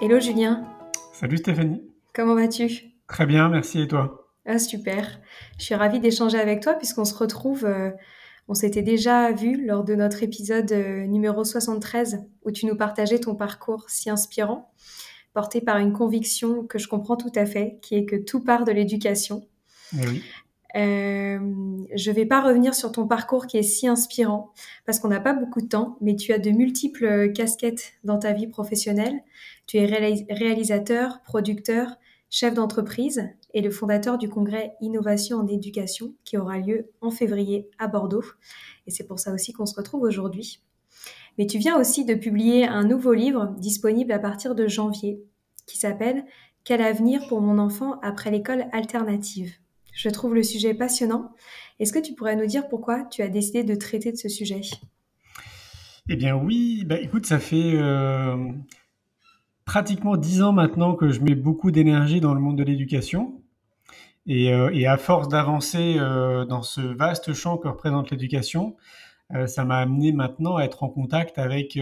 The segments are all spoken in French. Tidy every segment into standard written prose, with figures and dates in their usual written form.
Hello Julien, Salut Stéphanie. comment vas-tu? Très bien, merci et toi? Ah super, je suis ravie d'échanger avec toi puisqu'on se retrouve, on s'était déjà vu lors de notre épisode numéro 73 où tu nous partageais ton parcours si inspirant, porté par une conviction que je comprends tout à fait, qui est que tout part de l'éducation. Eh oui. Euh, je vais pas revenir sur ton parcours qui est si inspirant parce qu'on n'a pas beaucoup de temps, mais tu as de multiples casquettes dans ta vie professionnelle. Tu es réalisateur, producteur, chef d'entreprise et le fondateur du congrès Innovation en éducation qui aura lieu en février à Bordeaux. Et c'est pour ça aussi qu'on se retrouve aujourd'hui. Mais tu viens aussi de publier un nouveau livre disponible à partir de janvier qui s'appelle Quel avenir pour mon enfant après l'école alternative. Je trouve le sujet passionnant. Est-ce que tu pourrais nous dire pourquoi tu as décidé de traiter de ce sujet? Eh bien oui, bah écoute, ça fait pratiquement 10 ans maintenant que je mets beaucoup d'énergie dans le monde de l'éducation. Et à force d'avancer dans ce vaste champ que représente l'éducation, ça m'a amené maintenant à être en contact avec,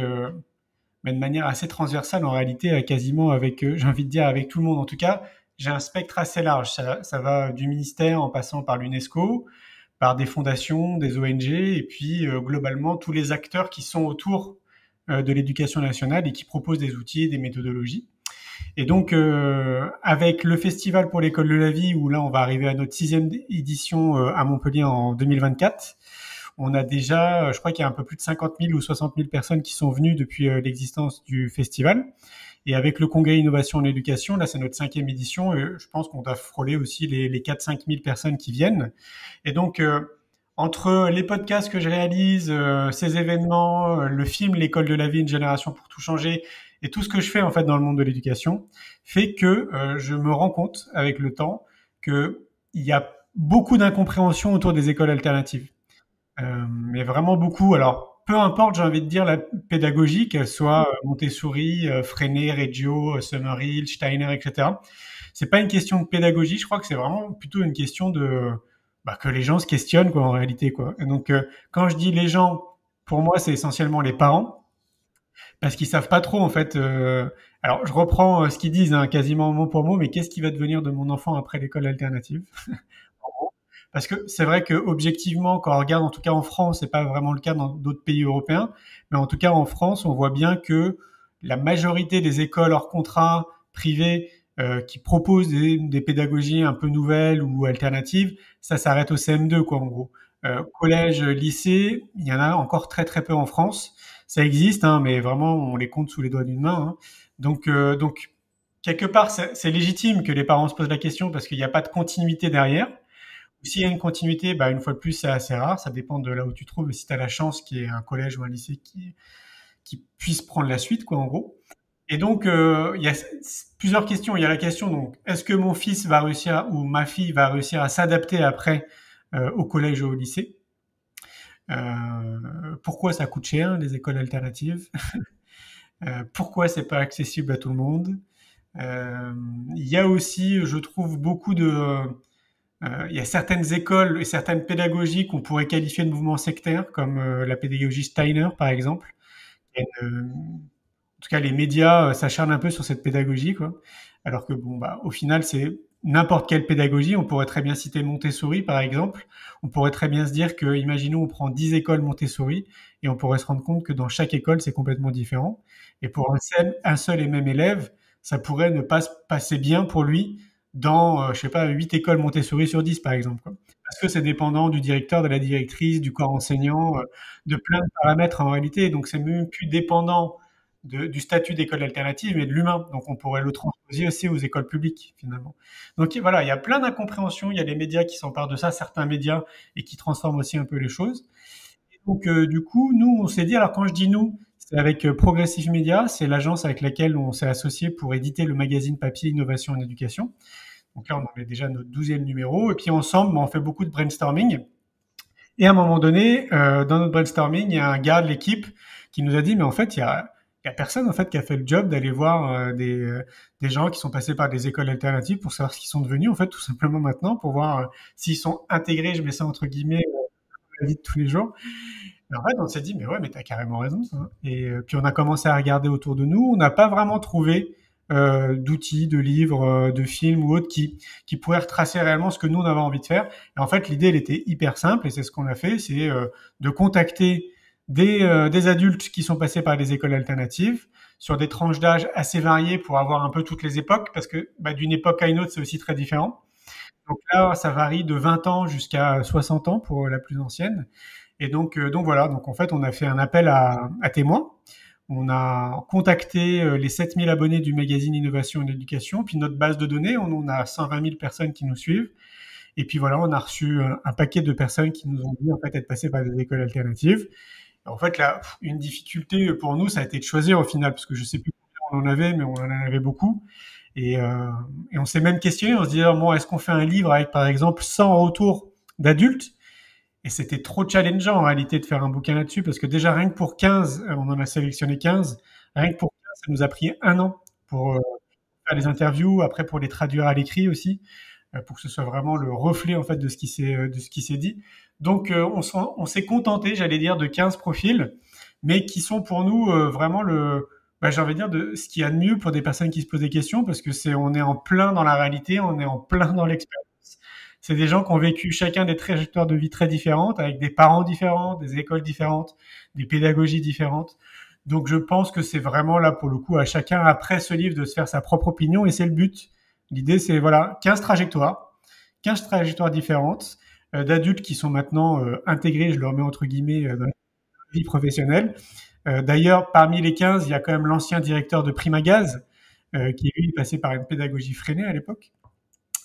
mais de manière assez transversale en réalité, quasiment avec, j'ai envie de dire avec tout le monde. En tout cas, j'ai un spectre assez large. Ça va du ministère en passant par l'UNESCO, par des fondations, des ONG, et puis globalement tous les acteurs qui sont autour de l'éducation nationale et qui proposent des outils, des méthodologies. Et donc, avec le Festival pour l'école de la vie, où là, on va arriver à notre 6e édition à Montpellier en 2024, on a déjà, je crois qu'il y a un peu plus de 50 000 ou 60 000 personnes qui sont venues depuis l'existence du festival. Et avec le congrès Innovation en éducation, là, c'est notre 5e édition, et je pense qu'on doit frôler aussi les 4-5 000 personnes qui viennent. Et donc, entre les podcasts que je réalise, ces événements, le film L'école de la vie, une génération pour tout changer, et tout ce que je fais en fait dans le monde de l'éducation, fait que je me rends compte avec le temps que il y a beaucoup d'incompréhension autour des écoles alternatives. Mais vraiment beaucoup. Alors, peu importe, j'ai envie de dire, la pédagogie, qu'elle soit Montessori, Freinet, Reggio, Summerhill, Steiner, etc. C'est pas une question de pédagogie, je crois que c'est vraiment plutôt une question de que les gens se questionnent quoi en réalité quoi. Et donc quand je dis les gens, pour moi c'est essentiellement les parents parce qu'ils savent pas trop en fait. Alors je reprends ce qu'ils disent hein, quasiment mot pour mot, mais qu'est-ce qui va devenir de mon enfant après l'école alternative? Parce que c'est vrai que objectivement, quand on regarde, en tout cas en France, c'est pas vraiment le cas dans d'autres pays européens, mais en tout cas en France, on voit bien que la majorité des écoles hors contrat privées qui proposent des pédagogies un peu nouvelles ou alternatives, ça s'arrête au CM2 quoi en gros. Collège, lycée, il y en a encore très très peu en France. Ça existe, hein, mais vraiment on les compte sous les doigts d'une main. Hein. Donc quelque part c'est légitime que les parents se posent la question parce qu'il n'y a pas de continuité derrière. S'il y a une continuité, bah, une fois de plus, c'est assez rare. Ça dépend de là où tu te trouves. Et si tu as la chance qu'il y ait un collège ou un lycée qui puisse prendre la suite, quoi, en gros. Et donc, il y a plusieurs questions. Il y a la question, donc, est-ce que mon fils va réussir ou ma fille va réussir à s'adapter après au collège ou au lycée? Pourquoi ça coûte cher, les écoles alternatives? Pourquoi c'est pas accessible à tout le monde? Il y a aussi, je trouve, beaucoup de il y a certaines écoles et certaines pédagogies qu'on pourrait qualifier de mouvements sectaires, comme la pédagogie Steiner, par exemple. En tout cas, les médias s'acharnent un peu sur cette pédagogie, quoi. Alors que bon, bah, au final, c'est n'importe quelle pédagogie. On pourrait très bien citer Montessori, par exemple. On pourrait très bien se dire que, imaginons, on prend 10 écoles Montessori et on pourrait se rendre compte que dans chaque école, c'est complètement différent. Et pour un seul et même élève, ça pourrait ne pas se passer bien pour lui dans, je sais pas, 8 écoles Montessori sur 10, par exemple, quoi. Parce que c'est dépendant du directeur, de la directrice, du corps enseignant, de plein de paramètres en réalité. Donc c'est même plus dépendant du statut d'école alternative, mais de l'humain. Donc on pourrait le transposer aussi aux écoles publiques, finalement. Donc voilà, il y a plein d'incompréhensions, il y a les médias qui s'emparent de ça, certains médias, et qui transforment aussi un peu les choses. Et donc du coup, nous, on s'est dit, alors quand je dis nous, c'est avec Progressive Media, c'est l'agence avec laquelle on s'est associé pour éditer le magazine papier Innovation en éducation. Donc là, on en est déjà notre 12e numéro, et puis ensemble, on fait beaucoup de brainstorming. Et à un moment donné, dans notre brainstorming, il y a un gars de l'équipe qui nous a dit, mais en fait, il y a personne en fait qui a fait le job d'aller voir des gens qui sont passés par des écoles alternatives pour savoir ce qu'ils sont devenus en fait tout simplement maintenant pour voir s'ils sont intégrés, je mets ça entre guillemets, à la vie de tous les jours. Et en fait, on s'est dit mais ouais, mais t'as carrément raison. Hein. Et puis on a commencé à regarder autour de nous. On n'a pas vraiment trouvé d'outils, de livres, de films ou autres qui pourraient retracer réellement ce que nous on avait envie de faire. Et en fait, l'idée elle était hyper simple et c'est ce qu'on a fait, c'est de contacter des adultes qui sont passés par des écoles alternatives sur des tranches d'âge assez variées pour avoir un peu toutes les époques parce que d'une époque à une autre c'est aussi très différent. Donc là, ça varie de 20 ans jusqu'à 60 ans pour la plus ancienne. Et donc voilà, donc en fait, on a fait un appel à témoins. On a contacté les 7000 abonnés du magazine Innovation et Éducation, puis notre base de données, on a 120 000 personnes qui nous suivent. Et puis voilà, on a reçu un paquet de personnes qui nous ont dit en fait être passées par des écoles alternatives. Et en fait, là, une difficulté pour nous, ça a été de choisir au final, parce que je sais plus combien on en avait, mais on en avait beaucoup. Et on s'est même questionné, on se disait, bon, est-ce qu'on fait un livre avec, par exemple, 100 retours d'adultes? Et c'était trop challengeant, en réalité, de faire un bouquin là-dessus, parce que déjà, rien que pour 15, on en a sélectionné 15, rien que pour 15, ça nous a pris un an pour faire les interviews, après pour les traduire à l'écrit aussi, pour que ce soit vraiment le reflet, en fait, de ce qui s'est dit. Donc, on s'est contenté, j'allais dire, de 15 profils, mais qui sont pour nous vraiment j'ai envie de dire de ce qu'il y a de mieux pour des personnes qui se posent des questions, parce que on est en plein dans la réalité, on est en plein dans l'expérience. C'est des gens qui ont vécu chacun des trajectoires de vie très différentes, avec des parents différents, des écoles différentes, des pédagogies différentes. Donc je pense que c'est vraiment là pour le coup à chacun après ce livre de se faire sa propre opinion et c'est le but. L'idée c'est voilà 15 trajectoires différentes d'adultes qui sont maintenant intégrés, je le remets entre guillemets, dans la vie professionnelle. D'ailleurs, parmi les 15, il y a quand même l'ancien directeur de Primagaz, qui lui est passé par une pédagogie freinée à l'époque.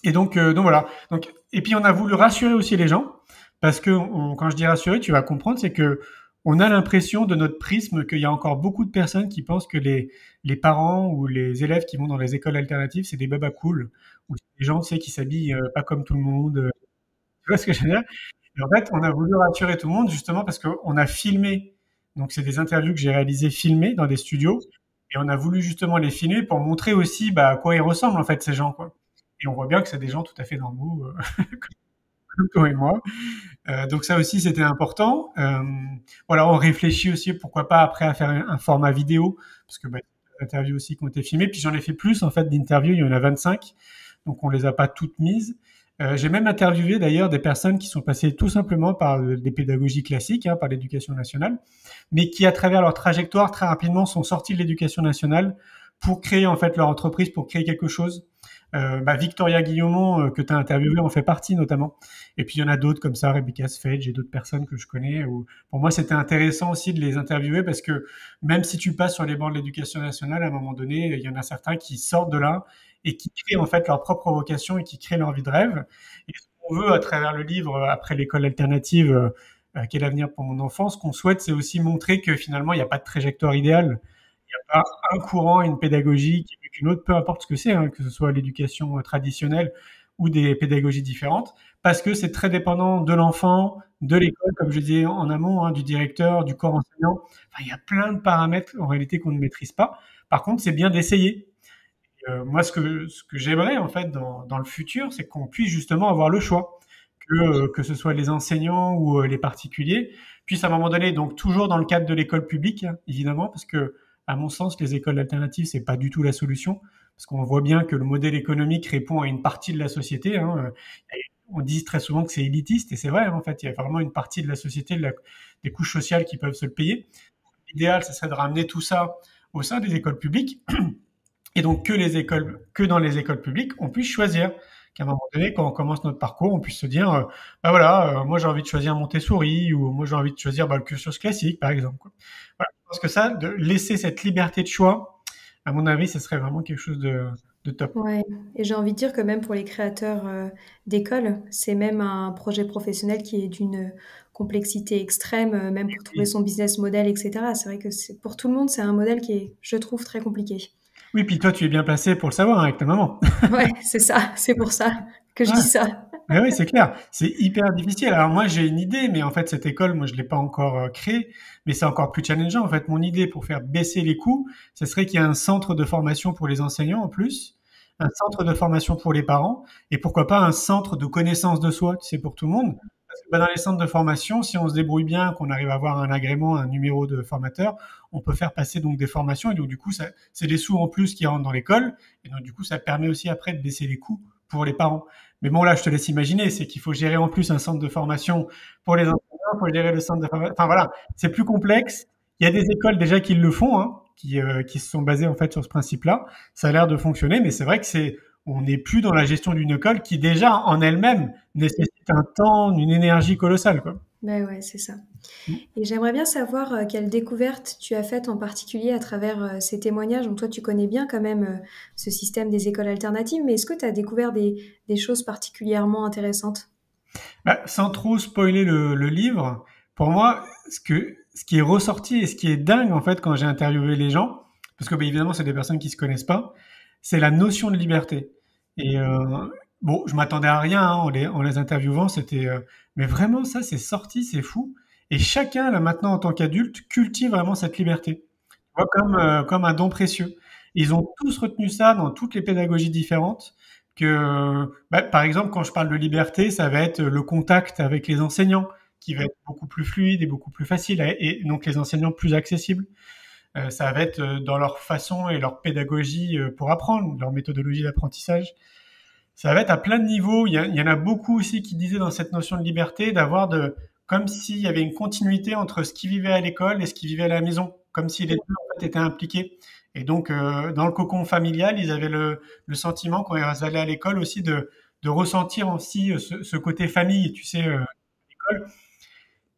Et donc voilà. Donc, et puis on a voulu rassurer aussi les gens, parce que quand je dis rassurer, tu vas comprendre, c'est que on a l'impression de notre prisme qu'il y a encore beaucoup de personnes qui pensent que les parents ou les élèves qui vont dans les écoles alternatives, c'est des babas cool, ou des gens, tu sais, qui s'habillent pas comme tout le monde. Tu vois ce que je veux dire? Et en fait, on a voulu rassurer tout le monde justement parce qu'on a filmé. Donc, c'est des interviews que j'ai réalisées filmées dans des studios. Et on a voulu justement les filmer pour montrer aussi à quoi ils ressemblent en fait ces gens, quoi. Et on voit bien que c'est des gens tout à fait normaux, comme toi et moi. Donc ça aussi, c'était important. Voilà, on réfléchit aussi, pourquoi pas après à faire un format vidéo, parce que des interviews aussi qui ont été filmées. Puis j'en ai fait plus en fait d'interviews, il y en a 25, donc on les a pas toutes mises. J'ai même interviewé d'ailleurs des personnes qui sont passées tout simplement par des pédagogies classiques, hein, par l'éducation nationale, mais qui à travers leur trajectoire très rapidement sont sortis de l'éducation nationale pour créer en fait leur entreprise, pour créer quelque chose. Victoria Guillaumont, que tu as interviewé, en fait partie notamment. Et puis il y en a d'autres comme ça, Rebecca Sfage et d'autres personnes que je connais. Où, pour moi, c'était intéressant aussi de les interviewer parce que même si tu passes sur les bancs de l'éducation nationale, à un moment donné, il y en a certains qui sortent de là et qui créent en fait leur propre vocation et qui créent leur vie de rêve. Et ce qu'on veut à travers le livre, après l'école alternative, quel avenir pour mon enfant, ce qu'on souhaite, c'est aussi montrer que finalement, il n'y a pas de trajectoire idéale. Il n'y a pas un courant, une pédagogie qui est mieux qu'une autre, peu importe ce que c'est, hein, que ce soit l'éducation traditionnelle ou des pédagogies différentes, parce que c'est très dépendant de l'enfant, de l'école, comme je disais en amont, hein, du directeur, du corps enseignant. Enfin, il y a plein de paramètres en réalité qu'on ne maîtrise pas. Par contre, c'est bien d'essayer. Moi, ce que j'aimerais en fait dans le futur, c'est qu'on puisse justement avoir le choix, que ce soit les enseignants ou les particuliers, puissent à un moment donné, donc toujours dans le cadre de l'école publique, hein, évidemment, parce que à mon sens, les écoles alternatives, c'est pas du tout la solution, parce qu'on voit bien que le modèle économique répond à une partie de la société. Hein. On dit très souvent que c'est élitiste, et c'est vrai, en fait, il y a vraiment une partie de la société, des couches sociales qui peuvent se le payer. L'idéal, ce serait de ramener tout ça au sein des écoles publiques, et donc que dans les écoles publiques, on puisse choisir. Qu'à un moment donné, quand on commence notre parcours, on puisse se dire, moi j'ai envie de choisir Montessori, ou moi j'ai envie de choisir le cursus classique, par exemple. Quoi. Voilà. Je pense que ça, de laisser cette liberté de choix, à mon avis, ce serait vraiment quelque chose de top. Ouais, et j'ai envie de dire que même pour les créateurs d'écoles, c'est même un projet professionnel qui est d'une complexité extrême, même pour trouver Oui, son business model, etc. C'est vrai que pour tout le monde, c'est un modèle qui est, je trouve, très compliqué. oui, puis toi, tu es bien placé pour le savoir hein, avec ta maman. Ouais, c'est ça, c'est pour ça que je dis Ouais. ça. Mais oui, c'est clair. C'est hyper difficile. Alors moi, j'ai une idée, mais en fait, cette école, moi, je l'ai pas encore créée, mais c'est encore plus challengeant. En fait, mon idée pour faire baisser les coûts, ce serait qu'il y ait un centre de formation pour les enseignants en plus, un centre de formation pour les parents, et pourquoi pas un centre de connaissance de soi, tu sais, pour tout le monde. Parce que, bah, dans les centres de formation, si on se débrouille bien, qu'on arrive à avoir un agrément, un numéro de formateur, on peut faire passer donc des formations et donc du coup, c'est des sous en plus qui rentrent dans l'école et donc du coup, ça permet aussi après de baisser les coûts pour les parents. Mais bon, là, je te laisse imaginer, c'est qu'il faut gérer en plus un centre de formation pour les enseignants, il faut gérer le centre de formation. Enfin voilà, c'est plus complexe. Il y a des écoles déjà qui le font, hein, qui se sont basées en fait sur ce principe-là. Ça a l'air de fonctionner, mais c'est vrai que on n'est plus dans la gestion d'une école qui déjà en elle-même nécessite un temps, une énergie colossale, quoi. Ben ouais, c'est ça. Et j'aimerais bien savoir quelle découverte tu as faite en particulier à travers ces témoignages. Donc toi, tu connais bien quand même ce système des écoles alternatives, mais est-ce que tu as découvert des choses particulièrement intéressantes? Bah, sans trop spoiler le livre, pour moi, ce qui est ressorti et ce qui est dingue en fait quand j'ai interviewé les gens, parce que bah, évidemment c'est des personnes qui se connaissent pas, c'est la notion de liberté. Et bon, je m'attendais à rien hein, en les interviewant, mais vraiment ça c'est sorti, c'est fou. Et chacun là maintenant en tant qu'adulte cultive vraiment cette liberté, tu vois, comme un don précieux. Ils ont tous retenu ça dans toutes les pédagogies différentes que, bah, par exemple, quand je parle de liberté, ça va être le contact avec les enseignants qui va être beaucoup plus fluide et beaucoup plus facile, et donc les enseignants plus accessibles. Ça va être dans leur façon et leur pédagogie pour apprendre, leur méthodologie d'apprentissage. Ça va être à plein de niveaux. Il y en a beaucoup aussi qui disaient dans cette notion de liberté comme s'il y avait une continuité entre ce qu'ils vivaient à l'école et ce qu'ils vivaient à la maison, comme si les deux en fait, étaient impliqués. Et donc, dans le cocon familial, ils avaient le sentiment, quand ils allaient à l'école aussi, de ressentir aussi ce côté famille, tu sais, l'école,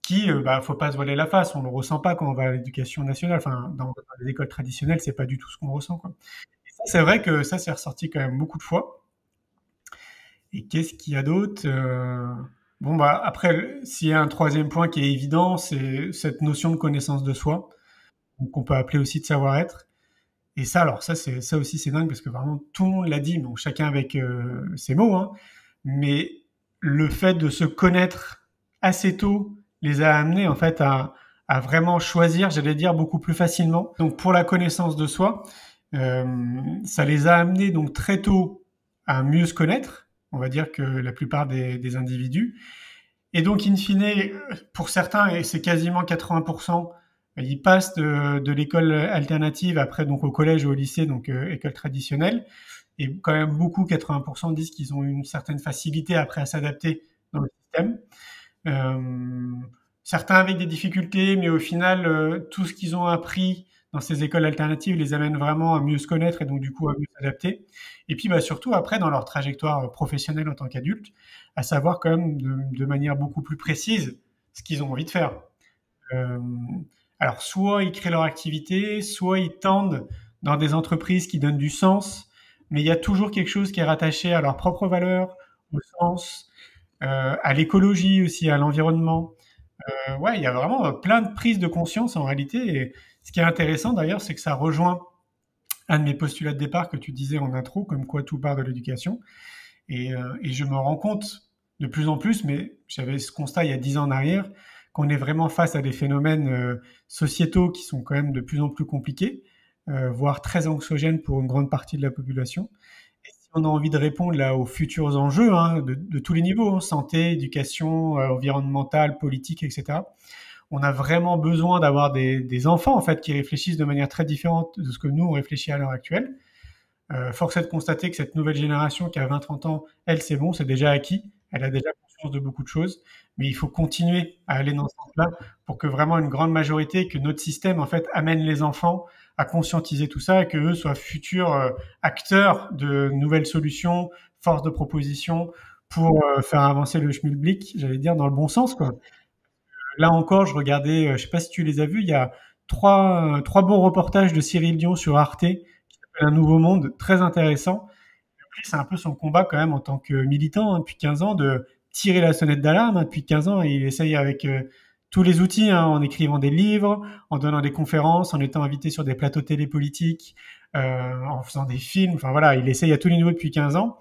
qui, bah, faut pas se voiler la face, on le ressent pas quand on va à l'éducation nationale. Enfin, dans les écoles traditionnelles, c'est pas du tout ce qu'on ressent, quoi. Et ça, c'est vrai que ça, c'est ressorti quand même beaucoup de fois. Et qu'est-ce qu'il y a d'autre Bon, bah, après, s'il y a un troisième point qui est évident, c'est cette notion de connaissance de soi, donc qu'on peut appeler aussi de savoir-être. Et ça, alors ça aussi, c'est dingue parce que vraiment tout le monde l'a dit, donc chacun avec ses mots, hein, mais le fait de se connaître assez tôt les a amenés en fait à vraiment choisir, j'allais dire, beaucoup plus facilement. Donc pour la connaissance de soi, euh, ça les a amenés donc très tôt à mieux se connaître, on va dire que la plupart des individus. Et donc, in fine, pour certains, et c'est quasiment 80%, ils passent de l'école alternative après donc au collège ou au lycée, donc école traditionnelle. Et quand même beaucoup, 80% disent qu'ils ont une certaine facilité après à s'adapter dans le système. Euh, Certains avec des difficultés, mais au final, tout ce qu'ils ont appris dans ces écoles alternatives les amène vraiment à mieux se connaître et donc du coup à mieux s'adapter. Et puis bah, surtout après dans leur trajectoire professionnelle en tant qu'adulte, à savoir quand même de manière beaucoup plus précise ce qu'ils ont envie de faire. Euh, alors soit ils créent leur activité, soit ils tendent dans des entreprises qui donnent du sens, mais il y a toujours quelque chose qui est rattaché à leurs propres valeurs, au sens, à l'écologie aussi, à l'environnement. Ouais, il y a vraiment plein de prises de conscience en réalité. Et ce qui est intéressant d'ailleurs, c'est que ça rejoint un de mes postulats de départ que tu disais en intro, comme quoi tout part de l'éducation. Et je me rends compte de plus en plus, mais j'avais ce constat il y a 10 ans en arrière, qu'on est vraiment face à des phénomènes sociétaux qui sont quand même de plus en plus compliqués, voire très anxiogènes pour une grande partie de la population. Et si on a envie de répondre là aux futurs enjeux hein, de tous les niveaux, hein, santé, éducation, environnementale, politique, etc., on a vraiment besoin d'avoir des enfants en fait qui réfléchissent de manière très différente de ce que nous on réfléchit à l'heure actuelle. Force est de constater que cette nouvelle génération qui a 20-30 ans, elle, c'est bon, c'est déjà acquis. Elle a déjà conscience de beaucoup de choses. Mais il faut continuer à aller dans ce sens-là pour que vraiment une grande majorité, que notre système, en fait, amène les enfants à conscientiser tout ça et qu'eux soient futurs acteurs de nouvelles solutions, force de proposition pour faire avancer le schmilblick, j'allais dire, dans le bon sens, quoi. Là encore, je regardais, je sais pas si tu les as vus, il y a trois bons reportages de Cyril Dion sur Arte un nouveau monde très intéressant. Lui, c'est un peu son combat quand même en tant que militant hein, depuis 15 ans de tirer la sonnette d'alarme. Hein, depuis 15 ans, et il essaye avec tous les outils, hein, en écrivant des livres, en donnant des conférences, en étant invité sur des plateaux télépolitiques, en faisant des films. Enfin voilà, il essaye à tous les niveaux depuis 15 ans.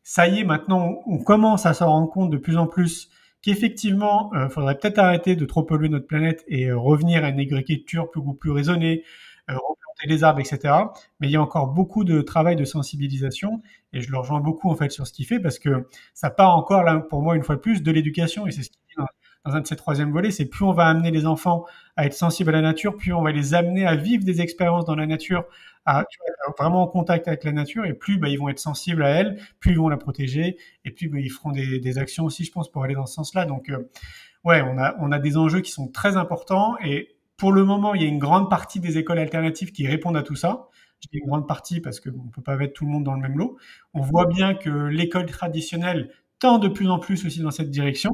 Ça y est, maintenant, on commence à s'en rendre compte de plus en plus qu'effectivement, faudrait peut-être arrêter de trop polluer notre planète et revenir à une agriculture plus raisonnée, replanter planter les arbres, etc. Mais il y a encore beaucoup de travail de sensibilisation et je le rejoins beaucoup en fait sur ce qu'il fait parce que ça part encore là pour moi une fois de plus de l'éducation et c'est ce qu'il dit dans un de ses troisième volets, c'est plus on va amener les enfants à être sensibles à la nature, plus on va les amener à vivre des expériences dans la nature, à tu vois, être vraiment en contact avec la nature et plus ils vont être sensibles à elle, plus ils vont la protéger et plus ils feront des actions aussi, je pense, pour aller dans ce sens-là. Donc ouais, on a des enjeux qui sont très importants et pour le moment, il y a une grande partie des écoles alternatives qui répondent à tout ça. Je dis une grande partie parce qu'on ne peut pas mettre tout le monde dans le même lot. On voit bien que l'école traditionnelle tend de plus en plus aussi dans cette direction,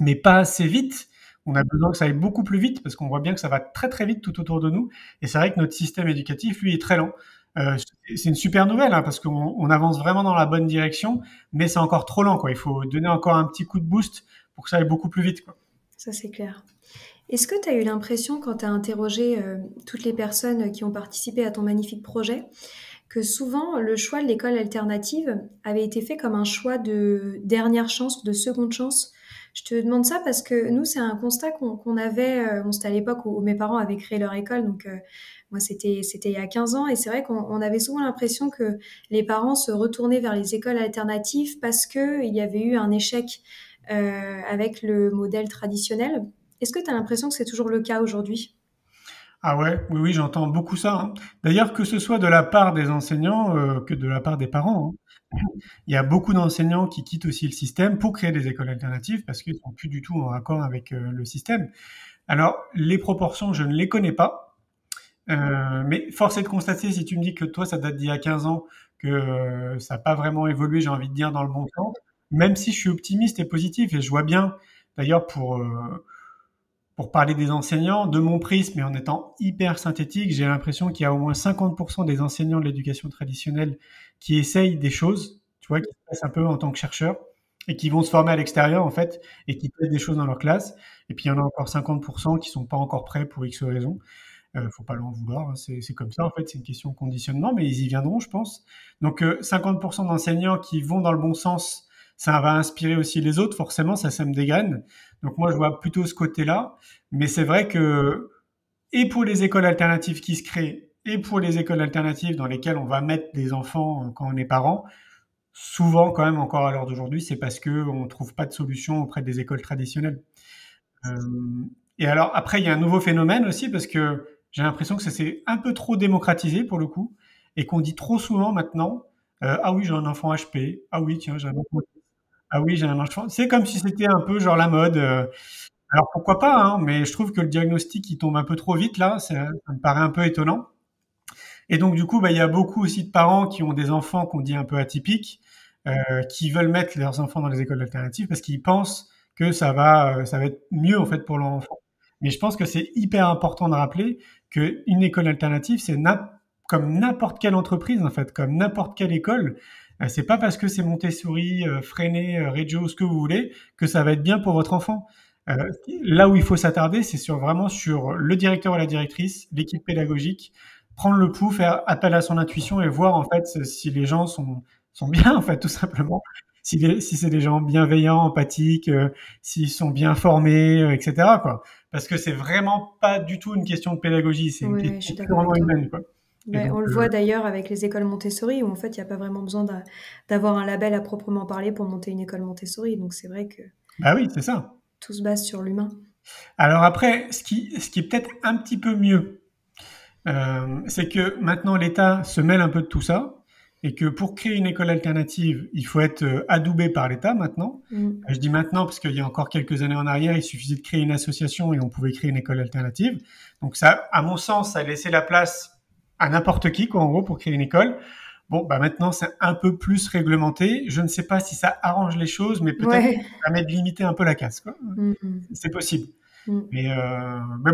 mais pas assez vite. On a besoin que ça aille beaucoup plus vite parce qu'on voit bien que ça va très très vite tout autour de nous. Et c'est vrai que notre système éducatif, lui, est très lent. C'est une super nouvelle hein, parce qu'on avance vraiment dans la bonne direction, mais c'est encore trop lent, quoi. Il faut donner encore un petit coup de boost pour que ça aille beaucoup plus vite, quoi. Ça, c'est clair. Est-ce que tu as eu l'impression, quand tu as interrogé toutes les personnes qui ont participé à ton magnifique projet, que souvent le choix de l'école alternative avait été fait comme un choix de dernière chance ou de seconde chance? Je te demande ça parce que nous, c'est un constat qu'on avait, bon, c'était à l'époque où mes parents avaient créé leur école, donc moi, c'était il y a 15 ans, et c'est vrai qu'on avait souvent l'impression que les parents se retournaient vers les écoles alternatives parce qu'il y avait eu un échec avec le modèle traditionnel. Est-ce que tu as l'impression que c'est toujours le cas aujourd'hui? Ah ouais, oui, oui, j'entends beaucoup ça, hein. D'ailleurs, que ce soit de la part des enseignants que de la part des parents, hein. Il y a beaucoup d'enseignants qui quittent aussi le système pour créer des écoles alternatives parce qu'ils sont plus du tout en accord avec le système. Alors, les proportions, je ne les connais pas, mais force est de constater, si tu me dis que toi, ça date d'il y a 15 ans, que ça n'a pas vraiment évolué, j'ai envie de dire, dans le bon sens, même si je suis optimiste et positif, et je vois bien, d'ailleurs, pour parler des enseignants, de mon prisme et en étant hyper synthétique, j'ai l'impression qu'il y a au moins 50% des enseignants de l'éducation traditionnelle qui essayent des choses, tu vois, qui se passent un peu en tant que chercheurs et qui vont se former à l'extérieur, en fait, et qui testent des choses dans leur classe. Et puis, il y en a encore 50% qui sont pas encore prêts pour X raisons. Faut pas leur en vouloir, hein, c'est comme ça, en fait, c'est une question de conditionnement, mais ils y viendront, je pense. Donc, 50% d'enseignants qui vont dans le bon sens, ça va inspirer aussi les autres, forcément, ça sème des graines. Donc, moi, je vois plutôt ce côté-là. Mais c'est vrai que, et pour les écoles alternatives qui se créent, et pour les écoles alternatives dans lesquelles on va mettre des enfants quand on est parent, souvent, quand même, encore à l'heure d'aujourd'hui, c'est parce que on trouve pas de solution auprès des écoles traditionnelles. Euh, et alors, après, il y a un nouveau phénomène aussi, parce que j'ai l'impression que ça s'est un peu trop démocratisé, pour le coup, et qu'on dit trop souvent maintenant, ah oui, j'ai un enfant HP, ah oui, tiens, j'ai un enfant, ah oui, j'ai un enfant. C'est comme si c'était un peu genre la mode. Alors pourquoi pas, hein, mais je trouve que le diagnostic il tombe un peu trop vite là, ça me paraît un peu étonnant. Et donc du coup, bah, il y a beaucoup aussi de parents qui ont des enfants qu'on dit un peu atypiques, qui veulent mettre leurs enfants dans les écoles alternatives parce qu'ils pensent que ça va être mieux en fait pour leur enfant. Mais je pense que c'est hyper important de rappeler qu'une école alternative, comme n'importe quelle entreprise en fait, comme n'importe quelle école. C'est pas parce que c'est Montessori, Freinet, Reggio, ce que vous voulez, que ça va être bien pour votre enfant. Euh, Là où il faut s'attarder, c'est vraiment sur le directeur ou la directrice, l'équipe pédagogique, prendre le pouls, faire appel à son intuition et voir en fait si les gens sont bien en fait tout simplement. Si c'est des gens bienveillants, empathiques, s'ils sont bien formés, etc. quoi. Parce que c'est vraiment pas du tout une question de pédagogie, c'est une Oui, oui, je question suis d'accord avec purement toi. humaine quoi. Et Ouais, donc on le voit d'ailleurs avec les écoles Montessori, où en fait, il n'y a pas vraiment besoin d'avoir un label à proprement parler pour monter une école Montessori. Donc c'est vrai que bah oui, c'est ça. tout se base sur l'humain. Alors après, ce qui est peut-être un petit peu mieux, c'est que maintenant l'État se mêle un peu de tout ça et que pour créer une école alternative, il faut être adoubé par l'État maintenant. Mm. Je dis maintenant parce qu'il y a encore quelques années en arrière, il suffisait de créer une association et on pouvait créer une école alternative. Donc ça, à mon sens, ça a laissé la place à n'importe qui, quoi, en gros, pour créer une école. Bon, bah maintenant, c'est un peu plus réglementé. Je ne sais pas si ça arrange les choses, mais peut-être que Ouais. ça permet de limiter un peu la casse, quoi. Mm, mm, C'est possible. mm. Mais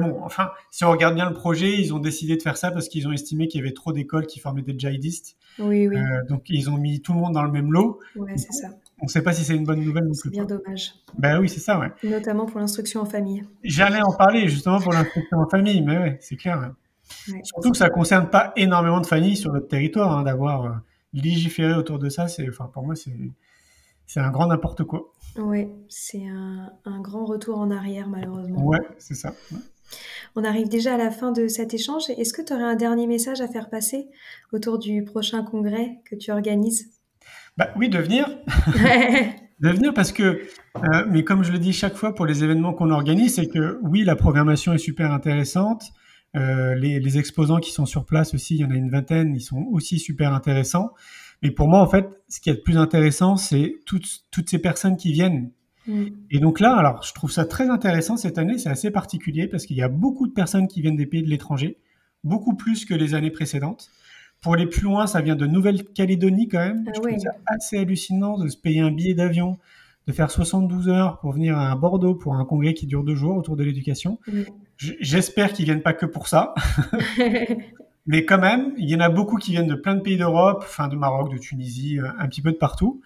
bon, enfin, si on regarde bien le projet, ils ont décidé de faire ça parce qu'ils ont estimé qu'il y avait trop d'écoles qui formaient des djihadistes. Oui, oui. Donc, ils ont mis tout le monde dans le même lot. Ouais, c'est ça. On ne sait pas si c'est une bonne nouvelle non C'est plus, bien quoi. dommage. Ben oui, c'est ça, ouais. Notamment pour l'instruction en famille. J'allais en parler justement pour l'instruction en famille, mais ouais, c'est clair, ouais. Ouais. Surtout que ça concerne pas énormément de familles sur notre territoire, hein, d'avoir légiféré autour de ça. Enfin, pour moi, c'est un grand n'importe quoi. Ouais, c'est un grand retour en arrière, malheureusement. Ouais, c'est ça. Ouais. On arrive déjà à la fin de cet échange. Est-ce que tu aurais un dernier message à faire passer autour du prochain congrès que tu organises? Bah oui, de venir. De venir parce que, mais comme je le dis chaque fois pour les événements qu'on organise, c'est que oui, la programmation est super intéressante. Les exposants qui sont sur place aussi, il y en a une vingtaine, ils sont aussi super intéressants. Mais pour moi, en fait, ce qui est le plus intéressant, c'est toutes ces personnes qui viennent. Mm. Et donc là, alors, je trouve ça très intéressant cette année, c'est assez particulier parce qu'il y a beaucoup de personnes qui viennent des pays de l'étranger, beaucoup plus que les années précédentes. Pour les plus loin, ça vient de Nouvelle-Calédonie quand même. Ah Je trouve ouais. ça assez hallucinant de se payer un billet d'avion, de faire 72 heures pour venir à Bordeaux pour un congrès qui dure 2 jours autour de l'éducation. Mm. J'espère qu'ils viennent pas que pour ça. Mais quand même, il y en a beaucoup qui viennent de plein de pays d'Europe, enfin de Maroc, de Tunisie, un petit peu de partout.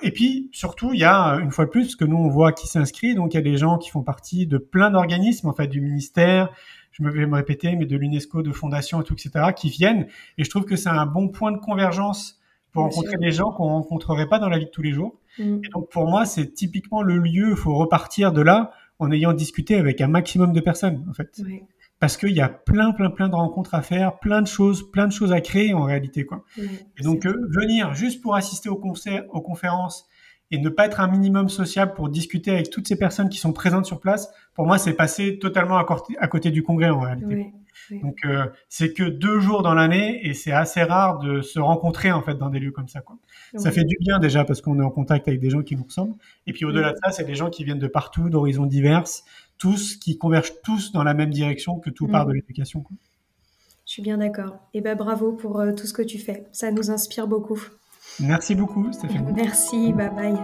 Et puis surtout, il y a une fois de plus, parce que nous on voit qui s'inscrit, donc il y a des gens qui font partie de plein d'organismes, en fait, du ministère, je vais me répéter, mais de l'UNESCO, de fondations et tout, etc., qui viennent. Et je trouve que c'est un bon point de convergence pour Bien sûr. rencontrer des gens qu'on rencontrerait pas dans la vie de tous les jours. Et Mm. donc pour moi, c'est typiquement le lieu. Il faut repartir de là en ayant discuté avec un maximum de personnes, en fait, Ouais. parce qu'il y a plein de rencontres à faire, plein de choses à créer en réalité, quoi. Ouais, Et c'est donc vrai. venir juste pour assister aux concerts, aux conférences et ne pas être un minimum sociable pour discuter avec toutes ces personnes qui sont présentes sur place, pour moi, c'est passer totalement à côté du congrès en réalité. Ouais, ouais, Donc c'est que 2 jours dans l'année et c'est assez rare de se rencontrer en fait dans des lieux comme ça, quoi. Ça ouais, fait du bien déjà parce qu'on est en contact avec des gens qui nous ressemblent. Et puis au-delà de ouais. ça, c'est des gens qui viennent de partout, d'horizons divers, tous qui convergent tous dans la même direction, que tout part de Mm. l'éducation, quoi. Je suis bien d'accord. Et ben bravo pour tout ce que tu fais. Ça nous inspire beaucoup. Merci beaucoup, Stéphanie. Merci, bye bye.